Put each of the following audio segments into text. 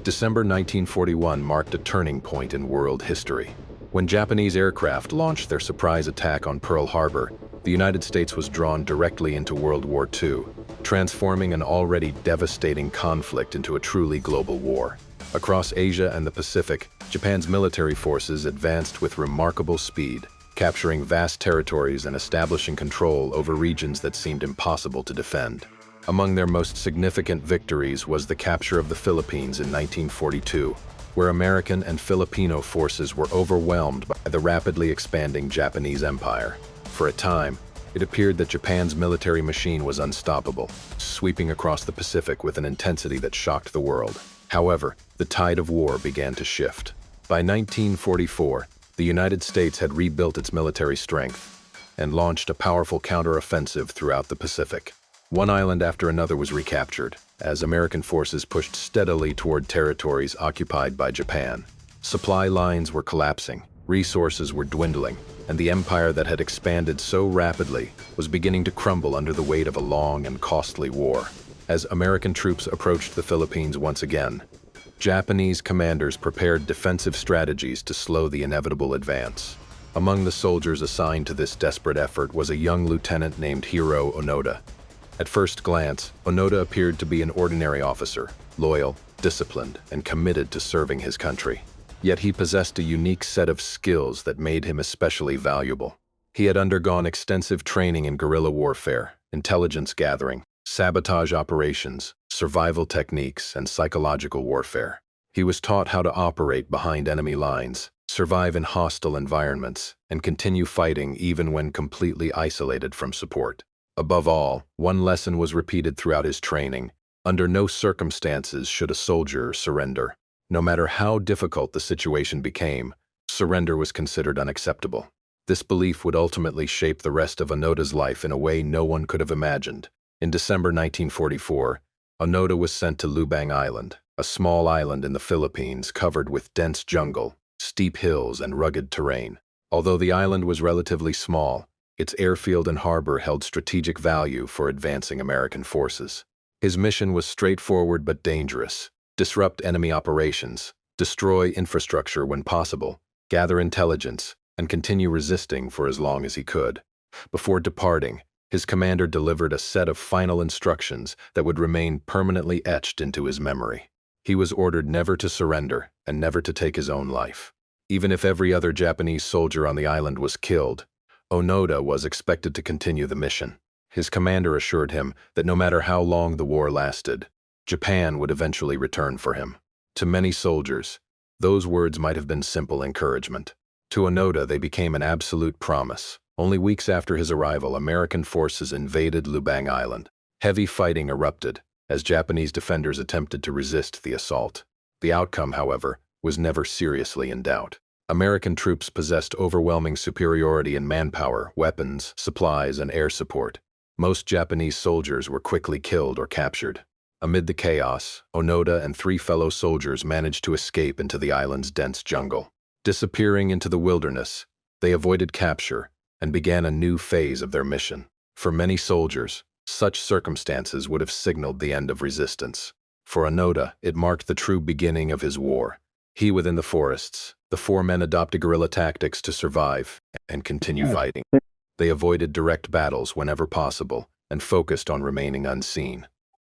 December 1941 marked a turning point in world history. When Japanese aircraft launched their surprise attack on Pearl Harbor, the United States was drawn directly into World War II, transforming an already devastating conflict into a truly global war. Across Asia and the Pacific, Japan's military forces advanced with remarkable speed, capturing vast territories and establishing control over regions that seemed impossible to defend. Among their most significant victories was the capture of the Philippines in 1942, where American and Filipino forces were overwhelmed by the rapidly expanding Japanese empire. For a time, it appeared that Japan's military machine was unstoppable, sweeping across the Pacific with an intensity that shocked the world. However, the tide of war began to shift. By 1944, the United States had rebuilt its military strength and launched a powerful counteroffensive throughout the Pacific. One island after another was recaptured, as American forces pushed steadily toward territories occupied by Japan. Supply lines were collapsing, resources were dwindling, and the empire that had expanded so rapidly was beginning to crumble under the weight of a long and costly war. As American troops approached the Philippines once again, Japanese commanders prepared defensive strategies to slow the inevitable advance. Among the soldiers assigned to this desperate effort was a young lieutenant named Hiroo Onoda. At first glance, Onoda appeared to be an ordinary officer, loyal, disciplined, and committed to serving his country. Yet he possessed a unique set of skills that made him especially valuable. He had undergone extensive training in guerrilla warfare, intelligence gathering, sabotage operations, survival techniques, and psychological warfare. He was taught how to operate behind enemy lines, survive in hostile environments, and continue fighting even when completely isolated from support. Above all, one lesson was repeated throughout his training: under no circumstances should a soldier surrender. No matter how difficult the situation became, surrender was considered unacceptable. This belief would ultimately shape the rest of Onoda's life in a way no one could have imagined. In December 1944, Onoda was sent to Lubang Island, a small island in the Philippines covered with dense jungle, steep hills, and rugged terrain. Although the island was relatively small, its airfield and harbor held strategic value for advancing American forces. His mission was straightforward but dangerous: disrupt enemy operations, destroy infrastructure when possible, gather intelligence, and continue resisting for as long as he could. Before departing, his commander delivered a set of final instructions that would remain permanently etched into his memory. He was ordered never to surrender and never to take his own life. Even if every other Japanese soldier on the island was killed, Onoda was expected to continue the mission. His commander assured him that no matter how long the war lasted, Japan would eventually return for him. To many soldiers, those words might have been simple encouragement. To Onoda, they became an absolute promise. Only weeks after his arrival, American forces invaded Lubang Island. Heavy fighting erupted as Japanese defenders attempted to resist the assault. The outcome, however, was never seriously in doubt. American troops possessed overwhelming superiority in manpower, weapons, supplies, and air support. Most Japanese soldiers were quickly killed or captured. Amid the chaos, Onoda and 3 fellow soldiers managed to escape into the island's dense jungle. Disappearing into the wilderness, they avoided capture and began a new phase of their mission. For many soldiers, such circumstances would have signaled the end of resistance. For Onoda, it marked the true beginning of his war. He within the forests, the 4 men adopted guerrilla tactics to survive and continue fighting. They avoided direct battles whenever possible and focused on remaining unseen.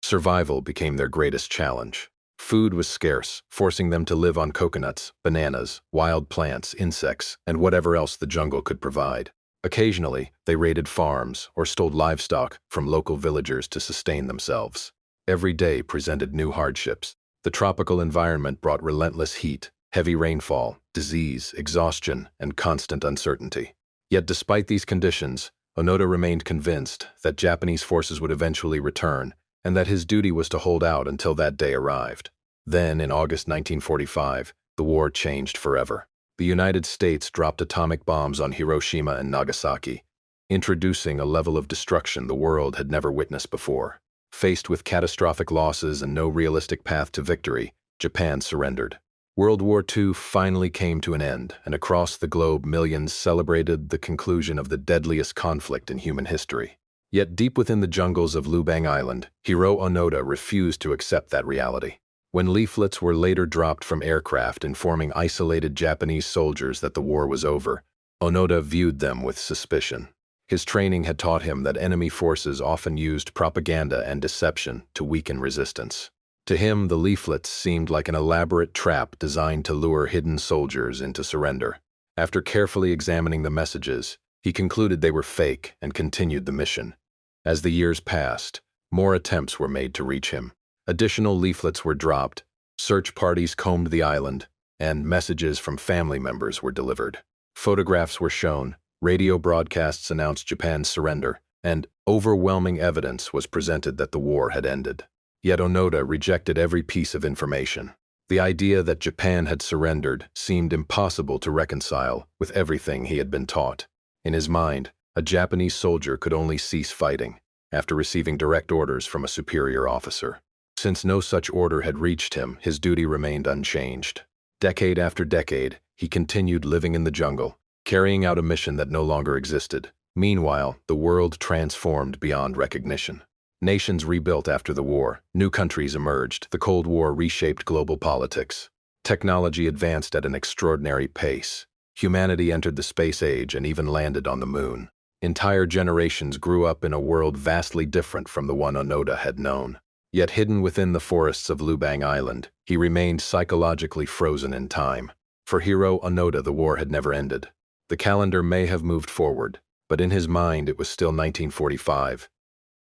Survival became their greatest challenge. Food was scarce, forcing them to live on coconuts, bananas, wild plants, insects, and whatever else the jungle could provide. Occasionally, they raided farms or stole livestock from local villagers to sustain themselves. Every day presented new hardships. The tropical environment brought relentless heat, heavy rainfall, disease, exhaustion, and constant uncertainty. Yet despite these conditions, Onoda remained convinced that Japanese forces would eventually return, and that his duty was to hold out until that day arrived. Then, in August 1945, the war changed forever. The United States dropped atomic bombs on Hiroshima and Nagasaki, introducing a level of destruction the world had never witnessed before. Faced with catastrophic losses and no realistic path to victory, Japan surrendered. World War II finally came to an end, and across the globe millions celebrated the conclusion of the deadliest conflict in human history. Yet deep within the jungles of Lubang Island, Hiroo Onoda refused to accept that reality. When leaflets were later dropped from aircraft informing isolated Japanese soldiers that the war was over, Onoda viewed them with suspicion. His training had taught him that enemy forces often used propaganda and deception to weaken resistance. To him, the leaflets seemed like an elaborate trap designed to lure hidden soldiers into surrender. After carefully examining the messages, he concluded they were fake and continued the mission. As the years passed, more attempts were made to reach him. Additional leaflets were dropped, search parties combed the island, and messages from family members were delivered. Photographs were shown, radio broadcasts announced Japan's surrender, and overwhelming evidence was presented that the war had ended. Yet Onoda rejected every piece of information. The idea that Japan had surrendered seemed impossible to reconcile with everything he had been taught. In his mind, a Japanese soldier could only cease fighting after receiving direct orders from a superior officer. Since no such order had reached him, his duty remained unchanged. Decade after decade, he continued living in the jungle, carrying out a mission that no longer existed. Meanwhile, the world transformed beyond recognition. Nations rebuilt after the war, new countries emerged, the Cold War reshaped global politics. Technology advanced at an extraordinary pace. Humanity entered the space age and even landed on the moon. Entire generations grew up in a world vastly different from the one Onoda had known. Yet hidden within the forests of Lubang Island, he remained psychologically frozen in time. For Hiroo Onoda, the war had never ended. The calendar may have moved forward, but in his mind it was still 1945.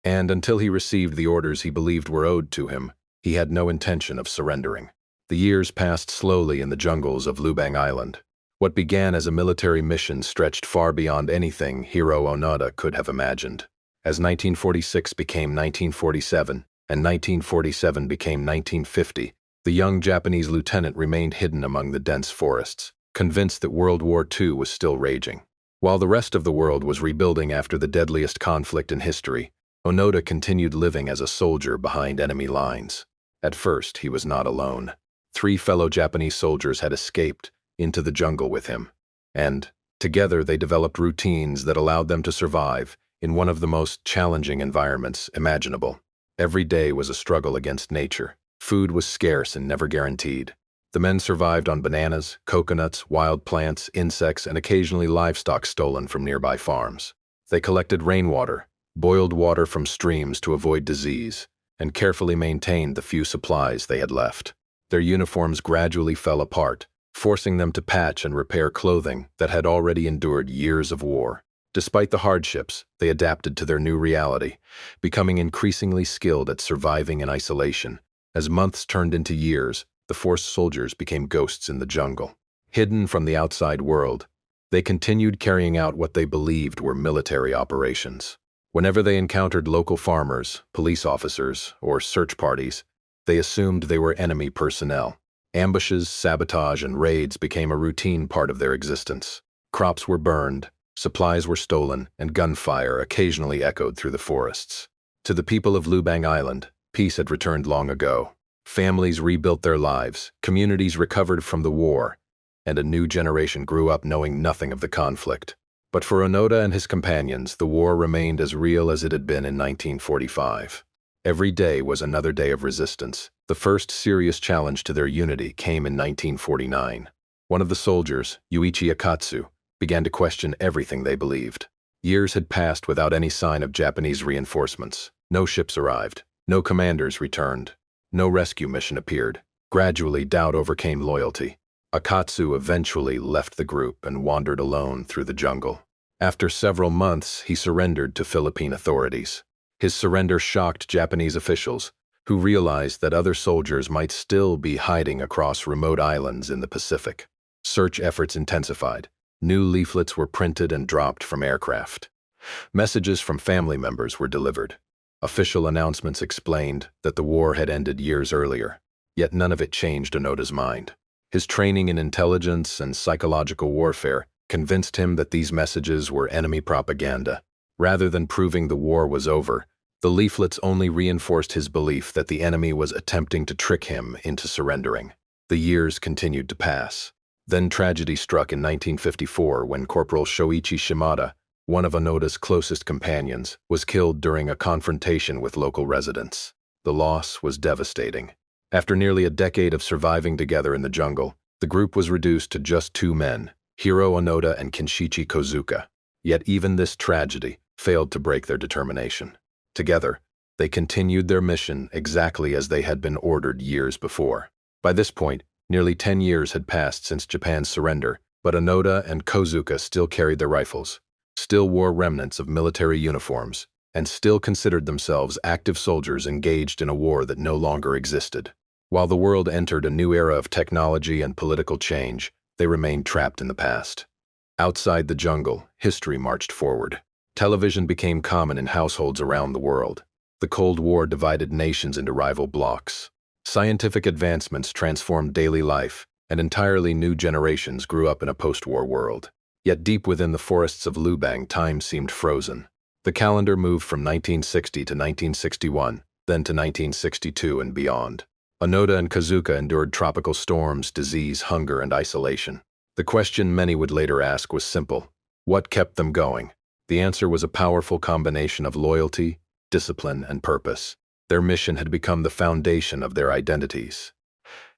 And until he received the orders he believed were owed to him, he had no intention of surrendering. The years passed slowly in the jungles of Lubang Island. What began as a military mission stretched far beyond anything Hiroo Onoda could have imagined. As 1946 became 1947, and 1947 became 1950, the young Japanese lieutenant remained hidden among the dense forests, convinced that World War II was still raging. While the rest of the world was rebuilding after the deadliest conflict in history, Onoda continued living as a soldier behind enemy lines. At first, he was not alone. 3 fellow Japanese soldiers had escaped into the jungle with him, and together they developed routines that allowed them to survive in one of the most challenging environments imaginable. Every day was a struggle against nature. Food was scarce and never guaranteed. The men survived on bananas, coconuts, wild plants, insects, and occasionally livestock stolen from nearby farms. They collected rainwater, boiled water from streams to avoid disease, and carefully maintained the few supplies they had left. Their uniforms gradually fell apart, forcing them to patch and repair clothing that had already endured years of war. Despite the hardships, they adapted to their new reality, becoming increasingly skilled at surviving in isolation. As months turned into years, the forced soldiers became ghosts in the jungle. Hidden from the outside world, they continued carrying out what they believed were military operations. Whenever they encountered local farmers, police officers, or search parties, they assumed they were enemy personnel. Ambushes, sabotage, and raids became a routine part of their existence. Crops were burned, supplies were stolen, and gunfire occasionally echoed through the forests. To the people of Lubang Island, peace had returned long ago. Families rebuilt their lives, communities recovered from the war, and a new generation grew up knowing nothing of the conflict. But for Onoda and his companions, the war remained as real as it had been in 1945. Every day was another day of resistance. The first serious challenge to their unity came in 1949. One of the soldiers, Yuichi Akatsu, began to question everything they believed. Years had passed without any sign of Japanese reinforcements. No ships arrived. No commanders returned. No rescue mission appeared. Gradually, doubt overcame loyalty. Akatsu eventually left the group and wandered alone through the jungle. After several months, he surrendered to Philippine authorities. His surrender shocked Japanese officials, who realized that other soldiers might still be hiding across remote islands in the Pacific. Search efforts intensified. New leaflets were printed and dropped from aircraft. Messages from family members were delivered. Official announcements explained that the war had ended years earlier, yet none of it changed Onoda's mind. His training in intelligence and psychological warfare convinced him that these messages were enemy propaganda. Rather than proving the war was over, the leaflets only reinforced his belief that the enemy was attempting to trick him into surrendering. The years continued to pass. Then tragedy struck in 1954 when Corporal Shoichi Shimada, one of Onoda's closest companions, was killed during a confrontation with local residents. The loss was devastating. After nearly a decade of surviving together in the jungle, the group was reduced to just two men, Hiroo Onoda and Kinshichi Kozuka. Yet even this tragedy failed to break their determination. Together, they continued their mission exactly as they had been ordered years before. By this point, nearly 10 years had passed since Japan's surrender, but Onoda and Kozuka still carried their rifles, still wore remnants of military uniforms, and still considered themselves active soldiers engaged in a war that no longer existed. While the world entered a new era of technology and political change, they remained trapped in the past. Outside the jungle, history marched forward. Television became common in households around the world. The Cold War divided nations into rival blocs. Scientific advancements transformed daily life, and entirely new generations grew up in a post-war world. Yet deep within the forests of Lubang, time seemed frozen. The calendar moved from 1960 to 1961, then to 1962 and beyond. Onoda and Kozuka endured tropical storms, disease, hunger, and isolation. The question many would later ask was simple: what kept them going? The answer was a powerful combination of loyalty, discipline, and purpose. Their mission had become the foundation of their identities.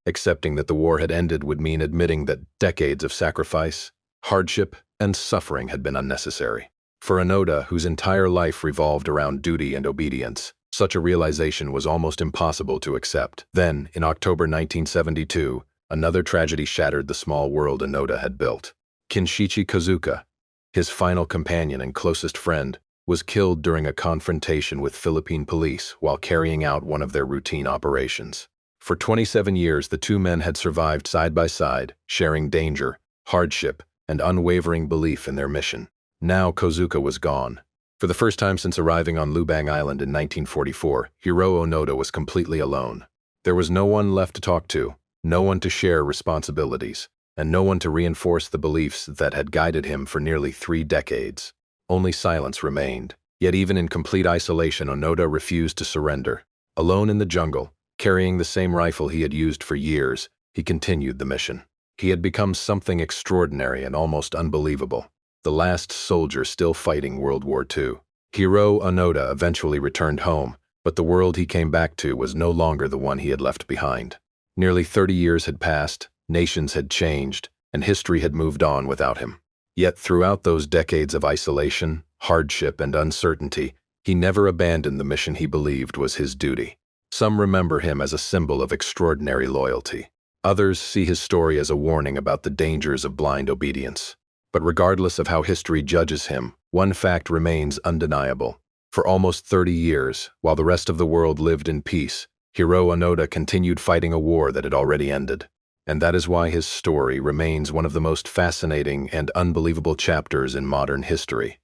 Accepting that the war had ended would mean admitting that decades of sacrifice, hardship, and suffering had been unnecessary. For Onoda, whose entire life revolved around duty and obedience, such a realization was almost impossible to accept. Then, in October 1972, another tragedy shattered the small world Onoda had built. Kinshichi Kozuka, his final companion and closest friend, was killed during a confrontation with Philippine police while carrying out one of their routine operations. For 27 years, the two men had survived side by side, sharing danger, hardship, and unwavering belief in their mission. Now Kozuka was gone. For the first time since arriving on Lubang Island in 1944, Hiroo Onoda was completely alone. There was no one left to talk to, no one to share responsibilities, and no one to reinforce the beliefs that had guided him for nearly 3 decades. Only silence remained. Yet even in complete isolation, Onoda refused to surrender. Alone in the jungle, carrying the same rifle he had used for years, he continued the mission. He had become something extraordinary and almost unbelievable. The last soldier still fighting World War II. Hiroo Onoda eventually returned home, but the world he came back to was no longer the one he had left behind. Nearly 30 years had passed, nations had changed, and history had moved on without him. Yet throughout those decades of isolation, hardship, and uncertainty, he never abandoned the mission he believed was his duty. Some remember him as a symbol of extraordinary loyalty. Others see his story as a warning about the dangers of blind obedience. But regardless of how history judges him, one fact remains undeniable. For almost 30 years, while the rest of the world lived in peace, Hiroo Onoda continued fighting a war that had already ended. And that is why his story remains one of the most fascinating and unbelievable chapters in modern history.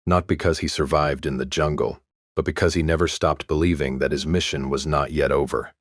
Not because he survived in the jungle, but because he never stopped believing that his mission was not yet over.